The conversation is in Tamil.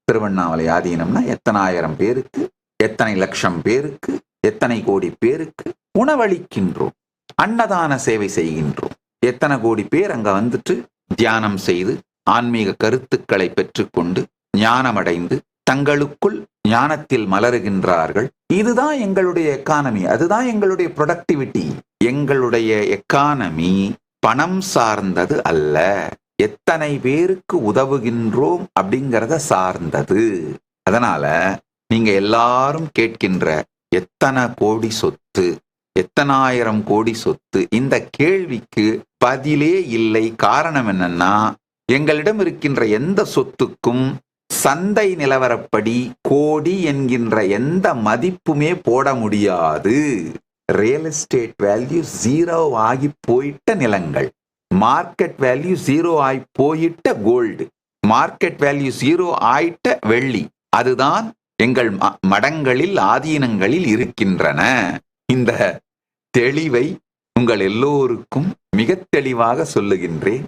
திருவண்ணாமலை ஆதீனம்னா எத்தனை ஆயிரம் பேருக்கு, எத்தனை லட்சம் பேருக்கு, எத்தனை கோடி பேருக்கு உணவளிக்கின்றோம், அன்னதான சேவை செய்கின்றோம். எத்தனை கோடி பேர் அங்க வந்துட்டு தியானம் செய்து ஆன்மீக கருத்துக்களை பெற்றுக்கொண்டு ஞானமடைந்து தங்களுக்குள் ஞானத்தில் மலருகின்றார்கள். இதுதான் எங்களுடைய எக்கானமி, அதுதான் எங்களுடைய ப்ரொடக்டிவிட்டி. எங்களுடைய எக்கானமி பணம் சார்ந்தது அல்ல, எத்தனை பேருக்கு உதவுகின்றோம் அப்படிங்கிறத சார்ந்தது. அதனால நீங்க எல்லாரும் கேட்கின்ற எத்தனை கோடி சொத்து, எத்தனாயிரம் கோடி சொத்து, இந்த கேள்விக்கு பதிலே இல்லை. காரணம் என்னன்னா, எங்களிடம் இருக்கின்ற எந்த சொத்துக்கும் சந்தை நிலவரப்படி கோடி என்கின்ற எந்த மதிப்புமே போட முடியாது. ரியல் எஸ்டேட் வேல்யூ 0 ஆகி போயிட்ட நிலங்கள், மார்க்கெட் வேல்யூ 0 ஆகி போயிட்ட கோல்டு, மார்க்கெட் வேல்யூ 0 ஆயிட்ட வெள்ளி, அதுதான் எங்கள் மடங்களில் ஆதீனங்களில் இருக்கின்றன. இந்த தெளிவை உங்கள் எல்லோருக்கும் மிக தெளிவாக சொல்லுகின்றேன்.